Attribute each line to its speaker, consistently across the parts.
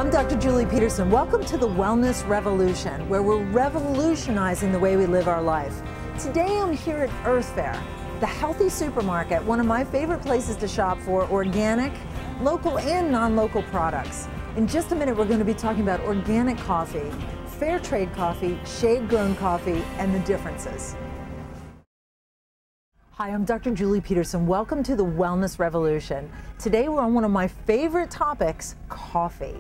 Speaker 1: I'm Dr. Julie Peterson. Welcome to the Wellness Revolution, where we're revolutionizing the way we live our life. Today I'm here at Earth Fare, the healthy supermarket, one of my favorite places to shop for organic, local and non-local products. In just a minute we're going to be talking about organic coffee, fair trade coffee, shade-grown coffee, and the differences. Hi, I'm Dr. Julie Peterson. Welcome to the Wellness Revolution. Today we're on one of my favorite topics, coffee,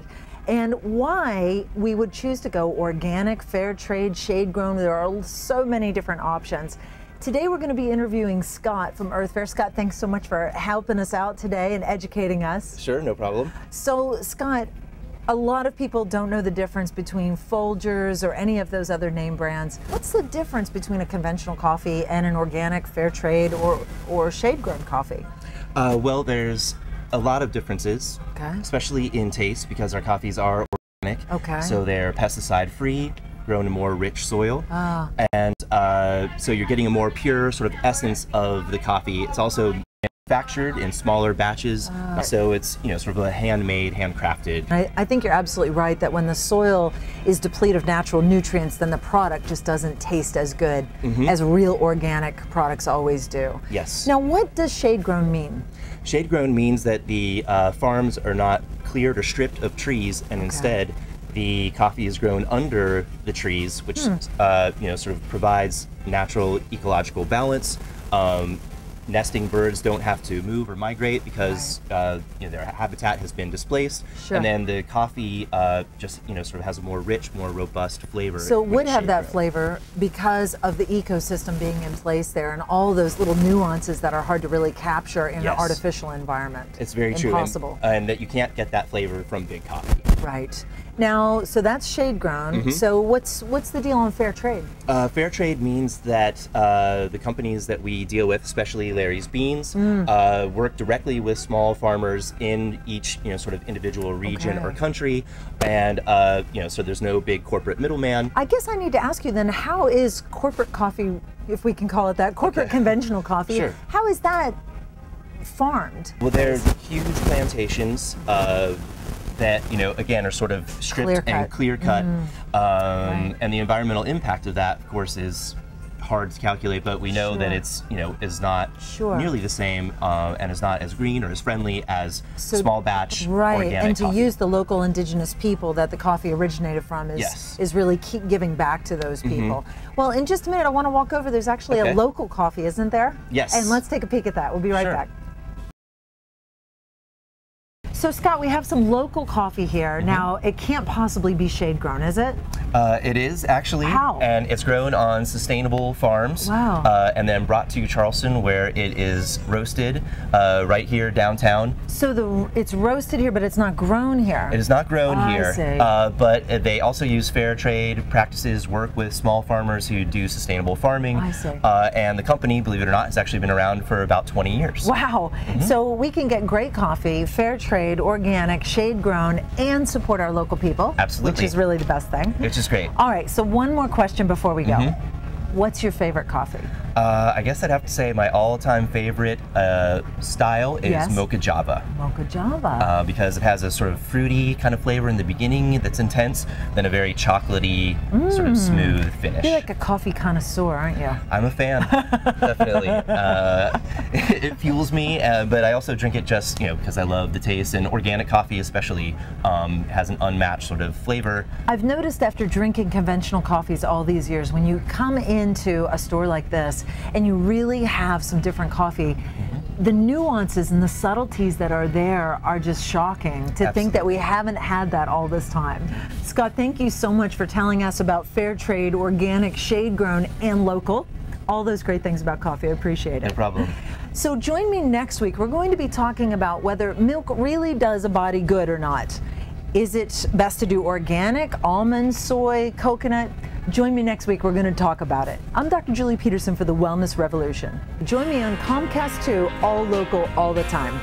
Speaker 1: and why we would choose to go organic, fair trade, shade grown. There are so many different options. Today we're going to be interviewing Scott from Earth Fare. Scott, thanks so much for helping us out today and educating us.
Speaker 2: Sure, no problem.
Speaker 1: So Scott, a lot of people don't know the difference between Folgers or any of those other name brands. What's the difference between a conventional coffee and an organic, fair trade, or shade-grown coffee?
Speaker 2: Well, there's a lot of differences,
Speaker 1: Okay.
Speaker 2: especially in taste, because our coffees are organic.
Speaker 1: Okay.
Speaker 2: So they're pesticide-free, grown in more rich soil,
Speaker 1: Ah.
Speaker 2: and so you're getting a more pure sort of essence of the coffee. It's also manufactured in smaller batches, so it's sort of a handmade, handcrafted.
Speaker 1: I think you're absolutely right that when the soil is depleted of natural nutrients, then the product just doesn't taste as good as real organic products always do.
Speaker 2: Yes.
Speaker 1: Now, what does shade grown mean?
Speaker 2: Shade grown means that the farms are not cleared or stripped of trees, and instead the coffee is grown under the trees, which sort of provides natural ecological balance. Nesting birds don't have to move or migrate because their habitat has been displaced, and then the coffee just sort of has a more rich, more robust flavor.
Speaker 1: So it would have that flavor because of the ecosystem being in place there and all those little nuances that are hard to really capture in an artificial environment.
Speaker 2: It's very true.
Speaker 1: Impossible.
Speaker 2: And that you can't get that flavor from big coffee.
Speaker 1: Right. Now, so that's shade grown. So what's the deal on fair trade?
Speaker 2: Fair trade means that the companies that we deal with, especially Larry's Beans, work directly with small farmers in each sort of individual region or country, and so there's no big corporate middleman.
Speaker 1: I guess I need to ask you then, how is corporate coffee, if we can call it that, corporate conventional coffee, how is that farmed?
Speaker 2: Well, there's huge plantations that again are sort of stripped and clear cut, and the environmental impact of that, of course, is hard to calculate, but we know that it's is not nearly the same and is not as green or as friendly as small batch organic
Speaker 1: and to
Speaker 2: coffee.
Speaker 1: use the local indigenous people that the coffee originated from is really keep giving back to those people. Well, in just a minute I want to walk over. There's actually a local coffee, isn't there?
Speaker 2: Yes.
Speaker 1: And let's take a peek at that. We'll be right back. So Scott, we have some local coffee here. Now, it can't possibly be shade grown, is it?
Speaker 2: It is actually.
Speaker 1: How?
Speaker 2: And it's grown on sustainable farms.
Speaker 1: Wow.
Speaker 2: And then brought to Charleston, where it is roasted right here downtown.
Speaker 1: So it's roasted here, but it's not grown here.
Speaker 2: It is not grown here.
Speaker 1: I see.
Speaker 2: But they also use fair trade practices, work with small farmers who do sustainable farming.
Speaker 1: I see.
Speaker 2: And the company, believe it or not, has actually been around for about 20 years.
Speaker 1: Wow. So we can get great coffee, fair trade, organic, shade grown, and support our local people.
Speaker 2: Absolutely.
Speaker 1: Which is really the best thing.
Speaker 2: Which is great.
Speaker 1: All right, so one more question before we go. What's your favorite coffee?
Speaker 2: I guess I'd have to say my all-time favorite style is Mocha Java.
Speaker 1: Mocha Java.
Speaker 2: Because it has a sort of fruity kind of flavor in the beginning that's intense, then a very chocolatey, sort of smooth finish.
Speaker 1: You're like a coffee connoisseur, aren't you?
Speaker 2: I'm a fan, definitely. It fuels me, but I also drink it just because I love the taste, and organic coffee especially has an unmatched sort of flavor.
Speaker 1: I've noticed after drinking conventional coffees all these years, when you come into a store like this and you really have some different coffee, the nuances and the subtleties that are there are just shocking to think that we haven't had that all this time. Scott, thank you so much for telling us about fair trade, organic, shade grown, and local. All those great things about coffee. I appreciate it.
Speaker 2: No problem.
Speaker 1: So join me next week. We're going to be talking about whether milk really does a body good or not. Is it best to do organic, almond, soy, coconut? Join me next week. We're going to talk about it. I'm Dr. Julie Peterson for the Wellness Revolution. Join me on Comcast 2, all local, all the time.